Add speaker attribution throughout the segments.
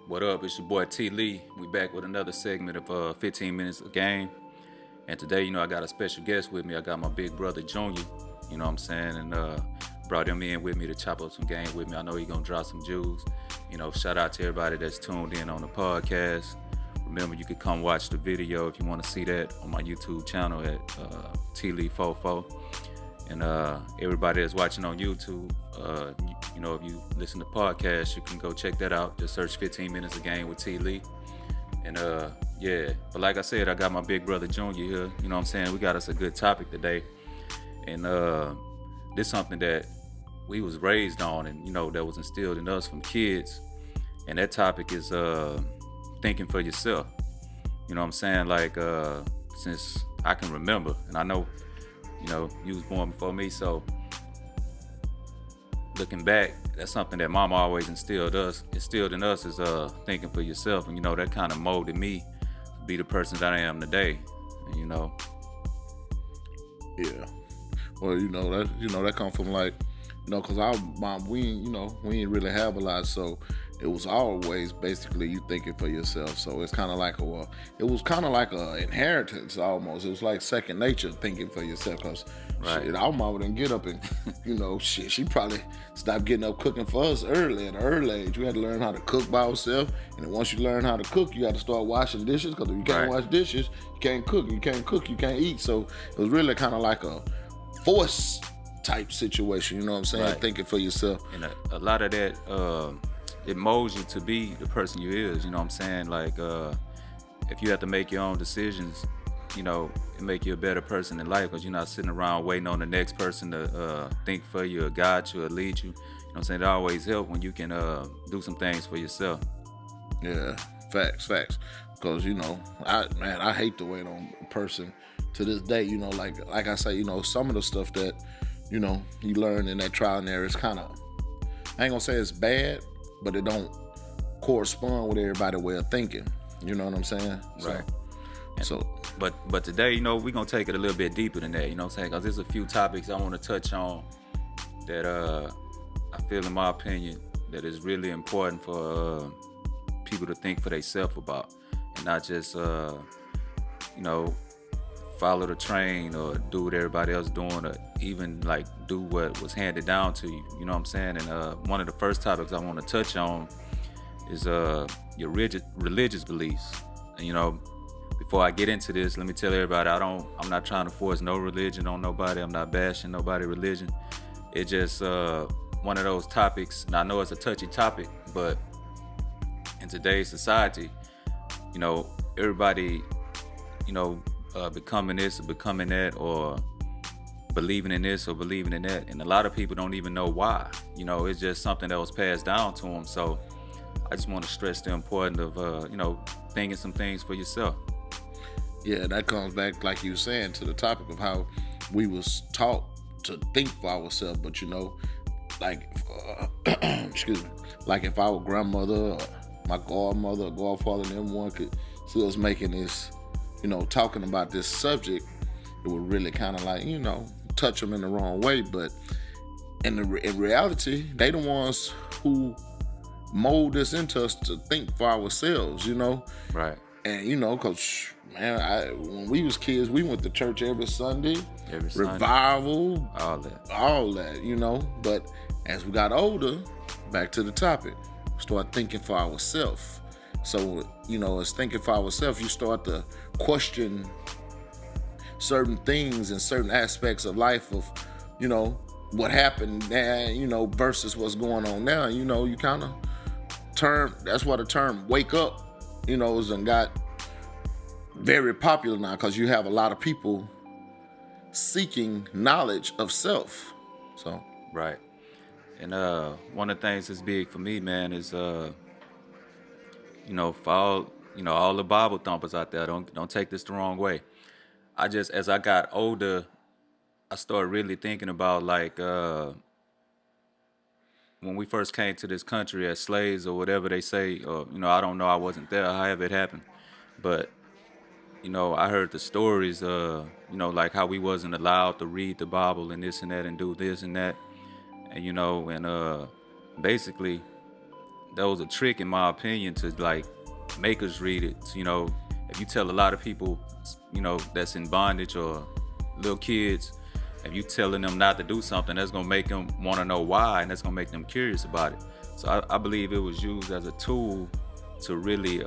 Speaker 1: What up? It's your boy T. Lee. We back with another segment of 15 minutes of game. And today, I got a special guest with me. I got my big brother Junior. You know what I'm saying? And brought him in with me to chop up some game with me. I know he gonna drop some jewels. Shout out to everybody that's tuned in on the podcast. Remember, you could come watch the video if you want to see that on my YouTube channel at T Lee 44. And everybody that's watching on YouTube, if you listen to podcasts, you can go check that out. Just search 15 minutes of game with T. Lee. And but like I said, I got my big brother Junior here. You know what I'm saying? We got us a good topic today. And this is something that we was raised on and, that was instilled in us from kids. And that topic is thinking for yourself. You know what I'm saying? Like, since I can remember, and I know, you was born before me, so looking back, that's something that mama always instilled in us is thinking for yourself. And that kind of molded me to be the person that I am today. And,
Speaker 2: Yeah. Well, that come from like, because our mom, we didn't really have a lot, so it was always basically you thinking for yourself. So it's kind of like it was kind of like a inheritance almost. It was like second nature thinking for yourself. Cause
Speaker 1: Right.
Speaker 2: our mama didn't get up and, she probably stopped getting up cooking for us at an early age. We had to learn how to cook by ourselves, and then once you learn how to cook, you got to start washing dishes. Cause if you can't
Speaker 1: Right.
Speaker 2: wash dishes, you can't cook. You can't cook, you can't eat. So it was really kind of like a force type situation. You know what I'm saying?
Speaker 1: Right.
Speaker 2: Thinking for yourself.
Speaker 1: And a lot of that, it molds you to be the person you is. You know what I'm saying? Like, if you have to make your own decisions, it make you a better person in life because you're not sitting around waiting on the next person to think for you or guide you or lead you. You know what I'm saying? It always helps when you can do some things for yourself.
Speaker 2: Yeah, facts. Because I hate to wait on a person to this day. Like I say, some of the stuff that you learn in that trial and error is kind of, I ain't gonna say it's bad, but it don't correspond with everybody's way of thinking. You know what I'm saying?
Speaker 1: Right.
Speaker 2: So
Speaker 1: But today, we're gonna take it a little bit deeper than that. You know what I'm saying? Because there's a few topics I want to touch on that I feel, in my opinion, that is really important for people to think for themselves about, and not just follow the train or do what everybody else doing, or even like do what was handed down to you. You know what I'm saying? And one of the first topics I want to touch on is your religious beliefs. And before I get into this, let me tell everybody I'm not trying to force no religion on nobody. I'm not bashing nobody's religion. It's just one of those topics, and I know it's a touchy topic, but in today's society, everybody, becoming this or becoming that, or believing in this or believing in that, and a lot of people don't even know why. It's just something that was passed down to them. So I just want to stress the importance of thinking some things for yourself.
Speaker 2: yeah, that comes back, like you were saying, to the topic of how we was taught to think for ourselves. But like excuse me, like if our grandmother or my godmother or godfather and everyone could see us making this, talking about this subject, it would really kind of like, touch them in the wrong way. But in reality, they the ones who mold this into us to think for ourselves,
Speaker 1: Right.
Speaker 2: And because when we was kids, we went to church every Sunday, revival, all that. But as we got older, back to the topic, start thinking for ourselves. So as thinking for ourselves, you start to question certain things and certain aspects of life of what happened now, versus what's going on now. You kind of that's why the term "wake up" is and got very popular now, because you have a lot of people seeking knowledge of self. So
Speaker 1: Right. And one of the things that's big for me, man, is for all the Bible thumpers out there, don't take this the wrong way. As I got older, I started really thinking about like when we first came to this country as slaves or whatever they say, or I don't know, I wasn't there, however it happened, but I heard the stories, like how we wasn't allowed to read the Bible and this and that and do this and that, and basically was a trick, in my opinion, to like make us read it. You know, if you tell a lot of people, you know, that's in bondage or little kids, if you telling them not to do something, that's gonna make them want to know why, and that's gonna make them curious about it. So I believe it was used as a tool to really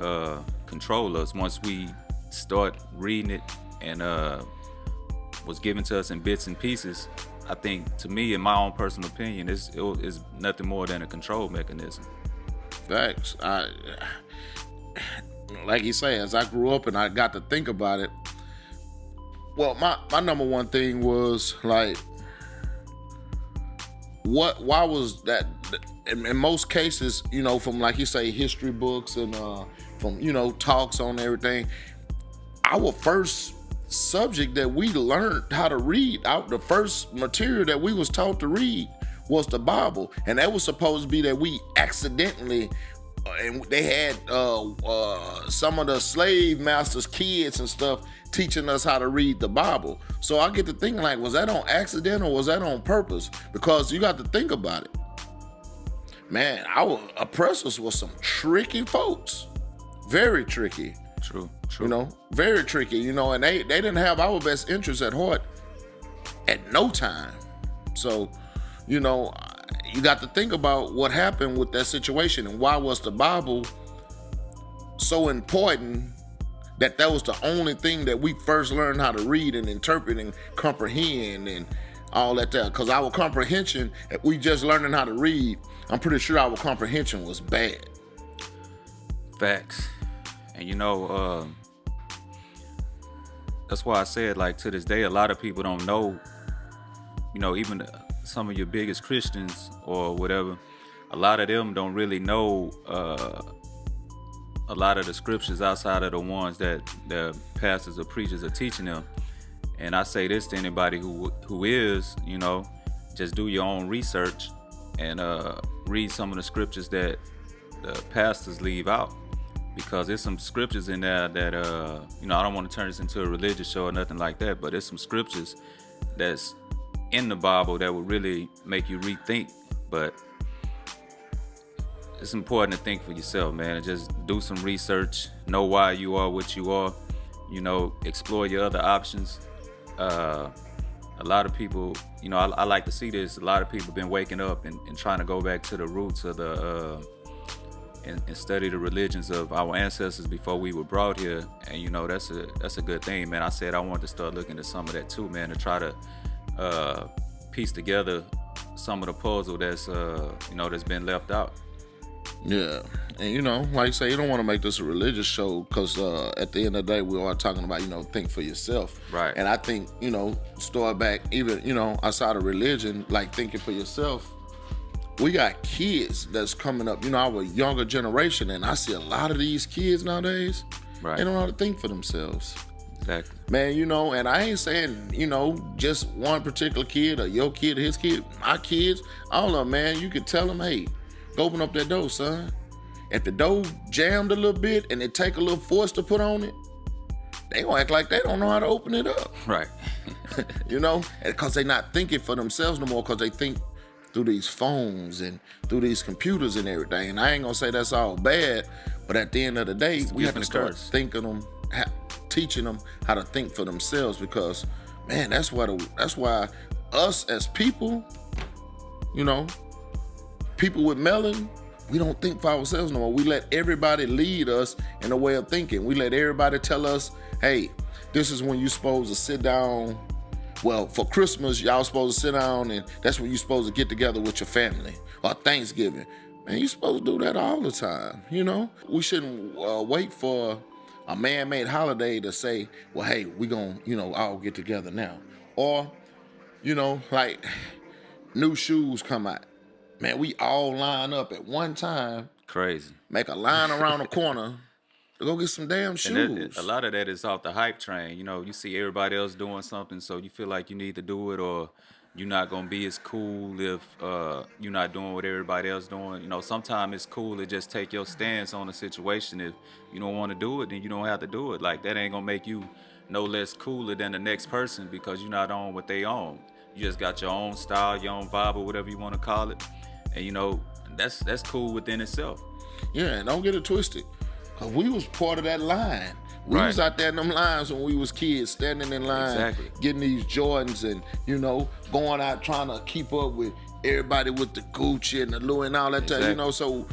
Speaker 1: control us. Once we start reading it and was given to us in bits and pieces, I think, to me, in my own personal opinion, it's nothing more than a control mechanism.
Speaker 2: Facts. Like you say, as I grew up and I got to think about it, well, my number one thing was like, why was that? In most cases, you know, from like you say, history books and from, you know, talks on everything, our first subject that we learned how to read, the first material that we was taught to read was the Bible, and that was supposed to be that we accidentally, and they had some of the slave masters' kids and stuff teaching us how to read the Bible. So I get to thinking, like, was that on accident or was that on purpose? Because you got to think about it. Man, our oppressors were some tricky folks. Very tricky.
Speaker 1: True.
Speaker 2: You know, very tricky, you know, and they didn't have our best interests at heart at no time. So, you know, you got to think about what happened with that situation and why was the Bible so important that was the only thing that we first learned how to read and interpret and comprehend and all that there. Because our comprehension, if we just learning how to read, I'm pretty sure our comprehension was bad.
Speaker 1: Facts. And you know, that's why I said, like, to this day, a lot of people don't know, you know, even some of your biggest Christians or whatever, a lot of them don't really know a lot of the scriptures outside of the ones that the pastors or preachers are teaching them. And I say this to anybody who is, you know, just do your own research and read some of the scriptures that the pastors leave out. Because there's some scriptures in there that, you know, I don't want to turn this into a religious show or nothing like that, but there's some scriptures that's in the Bible that would really make you rethink. But it's important to think for yourself, man, and just do some research, know why you are what you are, you know, explore your other options. A lot of people, you know, I like to see this. A lot of people have been waking up and trying to go back to the roots of the and study the religions of our ancestors before we were brought here. And you know, that's a good thing, man. I said I wanted to start looking at some of that too, man, to try to piece together some of the puzzle that's you know, that's been left out.
Speaker 2: Yeah, and you know, like I say, you don't want to make this a religious show because at the end of the day, we are talking about, you know, think for yourself.
Speaker 1: Right.
Speaker 2: And I think, you know, start back even, you know, outside of religion, like thinking for yourself. We got kids that's coming up, you know, our younger generation, and I see a lot of these kids nowadays,
Speaker 1: right,
Speaker 2: they don't know how to think for themselves.
Speaker 1: Exactly.
Speaker 2: Man, you know, and I ain't saying, you know, just one particular kid or your kid or his kid, my kids, all of them, man, you could tell them, hey, go open up that door, son. If the door jammed a little bit and it take a little force to put on it, they gonna act like they don't know how to open it up.
Speaker 1: Right.
Speaker 2: You know, because they not thinking for themselves no more, because they think through these phones and through these computers and everything. And I ain't gonna say that's all bad, but at the end of the day, we have to start teaching them how to think for themselves, because, man, that's why us as people, you know, people with melon, we don't think for ourselves no more. We let everybody lead us in a way of thinking. We let everybody tell us, hey, this is when you're supposed to sit down. Well, for Christmas, y'all supposed to sit down, and that's when you're supposed to get together with your family. Or Thanksgiving. Man, you're supposed to do that all the time, you know? We shouldn't wait for a man-made holiday to say, well, hey, we gonna, you know, all get together now. Or, you know, like, new shoes come out. Man, we all line up at one time.
Speaker 1: Crazy.
Speaker 2: Make a line around the corner to go get some damn shoes.
Speaker 1: A lot of that is off the hype train. You know, you see everybody else doing something, so you feel like you need to do it, or you're not going to be as cool if you're not doing what everybody else doing. You know, sometimes it's cool to just take your stance on a situation. If you don't want to do it, then you don't have to do it. Like, that ain't going to make you no less cooler than the next person because you're not on what they own. You just got your own style, your own vibe, or whatever you want to call it. And, you know, that's cool within itself.
Speaker 2: Yeah, don't get it twisted. Cause we was part of that line. We was out there in them lines when we was kids, standing in line, getting these Jordans and, you know, going out trying to keep up with everybody with the Gucci and the Louis and all that stuff, you know. So,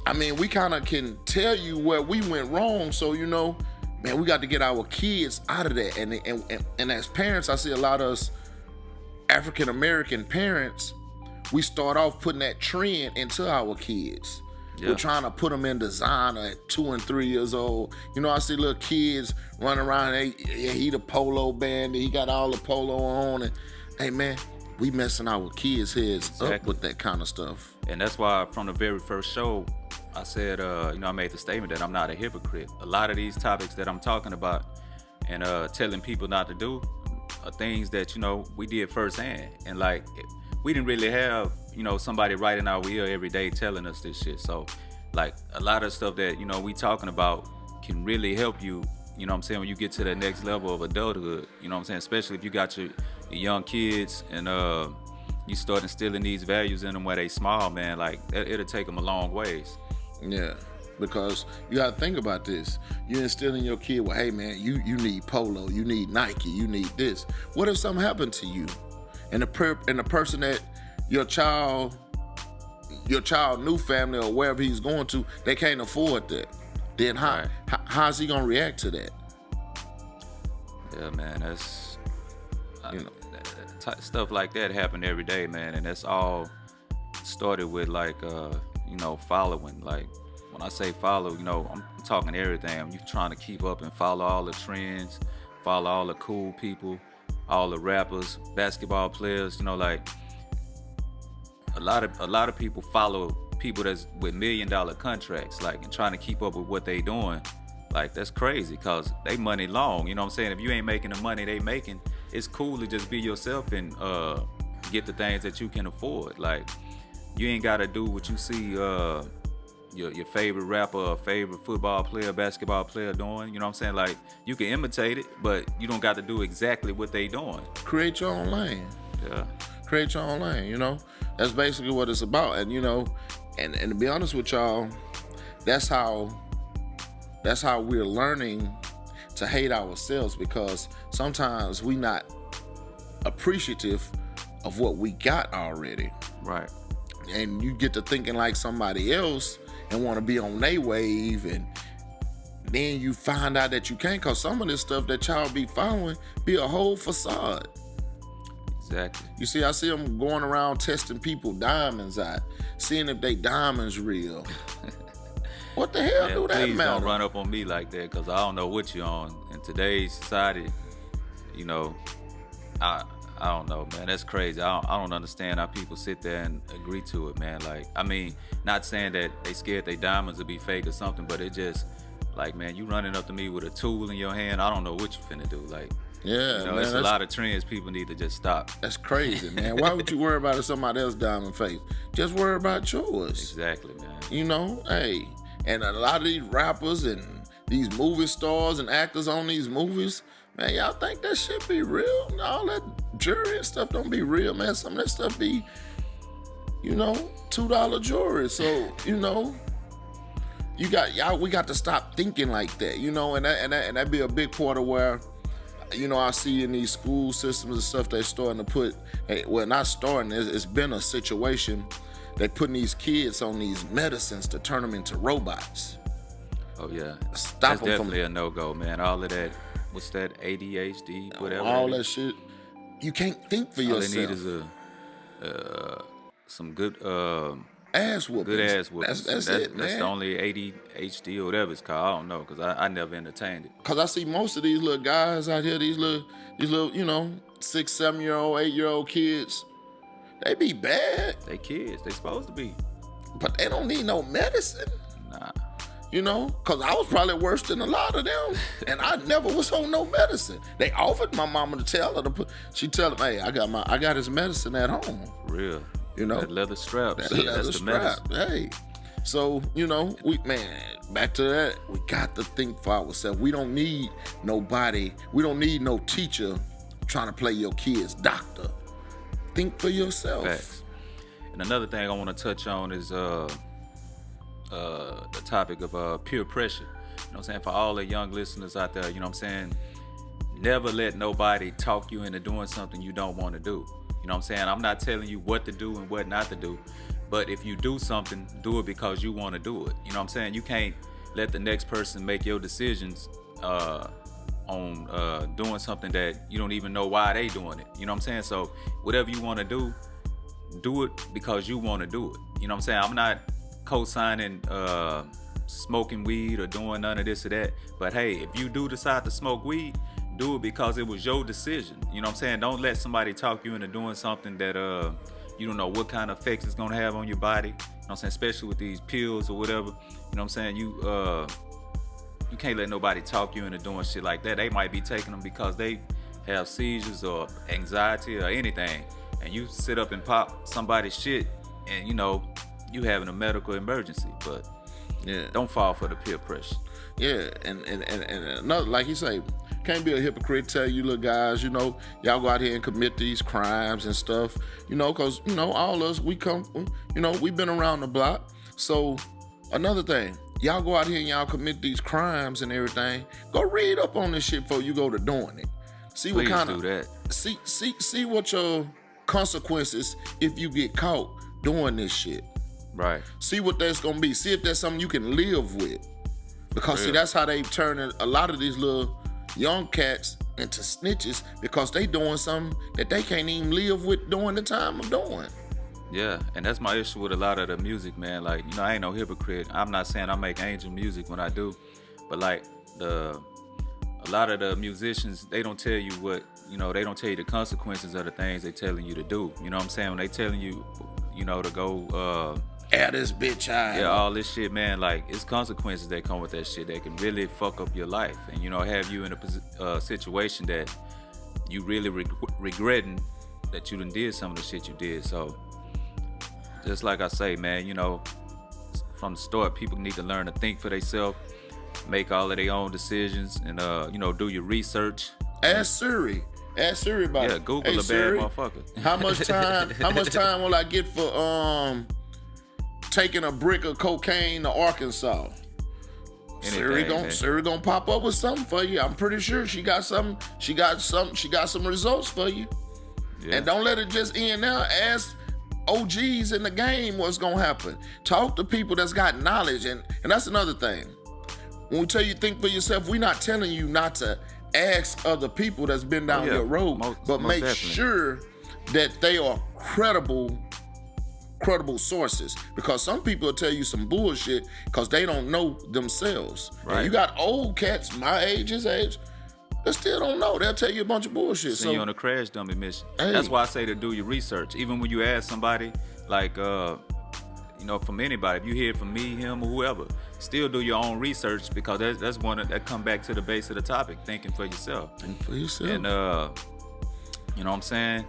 Speaker 2: I mean, we kind of can tell you where we went wrong. So, you know, man, we got to get our kids out of that. And as parents, I see a lot of us African-American parents, we start off putting that trend into our kids. We're trying to put them in designer at 2 and 3 years old. You know, I see little kids running around. He the polo band. He got all the polo on. And hey, man, we messing our kids' heads up with that kind of stuff.
Speaker 1: And that's why from the very first show, I said, you know, I made the statement that I'm not a hypocrite. A lot of these topics that I'm talking about and telling people not to do are things that, you know, we did firsthand. And like, we didn't really have, you know, somebody right in our ear every day telling us this shit. So, like, a lot of stuff that, you know, we talking about can really help you, you know what I'm saying, when you get to the next level of adulthood, you know what I'm saying, especially if you got your young kids and you start instilling these values in them where they small, man, like, it'll take them a long ways.
Speaker 2: Yeah, because you got to think about this. You're instilling your kid, well, hey, man, you need polo, you need Nike, you need this. What if something happened to you? And the person that your child new family or wherever he's going to, they can't afford that. Then how's he gonna react to that?
Speaker 1: Yeah, man, that's you know, stuff like that happen every day, man, and that's all started with like you know, following. Like when I say follow, you know, I'm talking everything. You're trying to keep up and follow all the trends, follow all the cool people, all the rappers, basketball players, you know, like a lot of people follow people that's with $1 million contracts, like, and trying to keep up with what they doing. Like, that's crazy, cause they money long, you know what I'm saying? If you ain't making the money they making, it's cool to just be yourself and get the things that you can afford. Like, you ain't gotta do what you see your favorite rapper or favorite football player, basketball player doing, you know what I'm saying? Like, you can imitate it, but you don't got to do exactly what they doing.
Speaker 2: Create your own lane.
Speaker 1: Yeah.
Speaker 2: Create your own lane, you know? That's basically what it's about. And, you know, and to be honest with y'all, that's how we're learning to hate ourselves, because sometimes we not appreciative of what we got already.
Speaker 1: Right.
Speaker 2: And you get to thinking like somebody else and want to be on their wave, and then you find out that you can't, because some of this stuff that y'all be following be a whole facade.
Speaker 1: Exactly.
Speaker 2: You see, I see them going around testing people diamonds out, seeing if they diamonds real. What the hell do that matter?
Speaker 1: Please don't run up on me like that, because I don't know what you're on. In today's society, you know, I don't know, man. That's crazy. I don't understand how people sit there and agree to it, man. Like, I mean, not saying that they scared they diamonds will be fake or something, but it just, like, man, you running up to me with a tool in your hand, I don't know what you finna do. Like,
Speaker 2: yeah,
Speaker 1: you know,
Speaker 2: man,
Speaker 1: it's a lot of trends people need to just stop.
Speaker 2: That's crazy, man. Why would you worry about if somebody else diamond fake? Just worry about yours.
Speaker 1: Exactly, man.
Speaker 2: You know, hey, and a lot of these rappers and these movie stars and actors on these movies, man, y'all think that shit be real? All that jewelry and stuff don't be real, man. Some of that stuff be, you know, $2 jewelry. So, you know, we got to stop thinking like that, you know, and that be a big part of where, you know, I see in these school systems and stuff, they're starting to put, well, not starting, it's been a situation, they putting these kids on these medicines to turn them into robots.
Speaker 1: Oh, yeah.
Speaker 2: Stop
Speaker 1: That's
Speaker 2: them
Speaker 1: definitely a no-go, man. All of that, what's that, ADHD, whatever.
Speaker 2: All that shit. You can't think for yourself.
Speaker 1: All they need is some good
Speaker 2: ass whoopings.
Speaker 1: Good ass whoopings.
Speaker 2: That's it, man.
Speaker 1: That's the only ADHD or whatever it's called. I don't know, because I never entertained it.
Speaker 2: Because I see most of these little guys out here, these little, you know, 6, 7-year-old, 8-year-old kids, they be bad.
Speaker 1: They kids. They supposed to be.
Speaker 2: But they don't need no medicine.
Speaker 1: Nah.
Speaker 2: You know, because I was probably worse than a lot of them, and I never was on no medicine. They offered my mama to tell her to put. She tell them, "Hey, I got his medicine at home."
Speaker 1: For real.
Speaker 2: You know,
Speaker 1: that leather strap.
Speaker 2: That
Speaker 1: shit,
Speaker 2: leather
Speaker 1: that's
Speaker 2: strap.
Speaker 1: The medicine.
Speaker 2: Hey, so you know, back to that. We got to think for ourselves. We don't need nobody. We don't need no teacher trying to play your kid's doctor. Think for yourself.
Speaker 1: Facts. And another thing I want to touch on is the topic of peer pressure. You know what I'm saying? For all the young listeners out there, you know what I'm saying? Never let nobody talk you into doing something you don't want to do. You know what I'm saying? I'm not telling you what to do and what not to do. But if you do something, do it because you want to do it. You know what I'm saying? You can't let the next person make your decisions on doing something that you don't even know why they doing it. You know what I'm saying? So whatever you want to do it because you want to do it. You know what I'm saying? I'm not co-signing smoking weed or doing none of this or that. But hey, if you do decide to smoke weed, do it because it was your decision. You know what I'm saying? Don't let somebody talk you into doing something that you don't know what kind of effects it's gonna have on your body. You know what I'm saying? Especially with these pills or whatever. You know what I'm saying? You can't let nobody talk you into doing shit like that. They might be taking them because they have seizures or anxiety or anything. And you sit up and pop somebody's shit and you know, you having a medical emergency. But yeah, don't fall for the peer pressure.
Speaker 2: Yeah, and another, like you say, can't be a hypocrite, tell you little guys, you know, y'all go out here and commit these crimes and stuff, you know, because, you know, all us, we come, you know, we've been around the block. So another thing, y'all go out here and y'all commit these crimes and everything, go read up on this shit before you go to doing it. See what kind of, see what your consequences if you get caught doing this shit.
Speaker 1: Right.
Speaker 2: See what that's gonna be. See if that's something you can live with. Because see, that's how they turn a lot of these little young cats into snitches because they doing something that they can't even live with during the time of doing.
Speaker 1: Yeah, and that's my issue with a lot of the music, man. Like, you know, I ain't no hypocrite. I'm not saying I make angel music when I do, but like a lot of the musicians, they don't tell you what, you know, they don't tell you the consequences of the things they telling you to do. You know what I'm saying? When they telling you, you know, to go
Speaker 2: air this bitch out.
Speaker 1: Yeah, all this shit, man. Like, it's consequences that come with that shit that can really fuck up your life and, you know, have you in a situation that you really regretting that you done did some of the shit you did. So, just like I say, man, you know, from the start, people need to learn to think for themselves, make all of their own decisions, and you know, do your research.
Speaker 2: Ask Siri about it.
Speaker 1: Yeah, Google a
Speaker 2: Siri,
Speaker 1: bad motherfucker.
Speaker 2: How much time will I get for taking a brick of cocaine to Arkansas?
Speaker 1: Anything,
Speaker 2: Siri gonna pop up with something for you. I'm pretty sure she got some results for you. Yeah. And don't let it just end now. Ask OGs in the game what's gonna happen. Talk to people that's got knowledge, and that's another thing. When we tell you think for yourself, we're not telling you not to ask other people that's been down your road, but make sure that they are credible sources, because some people will tell you some bullshit because they don't know themselves. Right. And you got old cats my age, his age, that still don't know. They'll tell you a bunch of bullshit.
Speaker 1: So you on a crash dummy mission. Hey. That's why I say to do your research. Even when you ask somebody, like, you know, from anybody, if you hear it from me, him, or whoever, still do your own research, because that's one that come back to the base of the topic, thinking for yourself.
Speaker 2: Think for yourself.
Speaker 1: And, you know what I'm saying?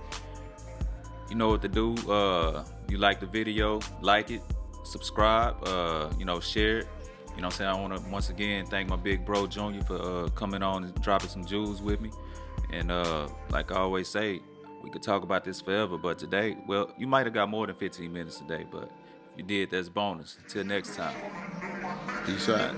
Speaker 1: You know what to do. You like the video, like it, subscribe, you know, share it. You know what I'm saying? I want to once again thank my big bro Junior for coming on and dropping some jewels with me. And like I always say, we could talk about this forever, but today, well, you might have got more than 15 minutes today, but if you did, that's bonus. Until next time.
Speaker 2: Peace out.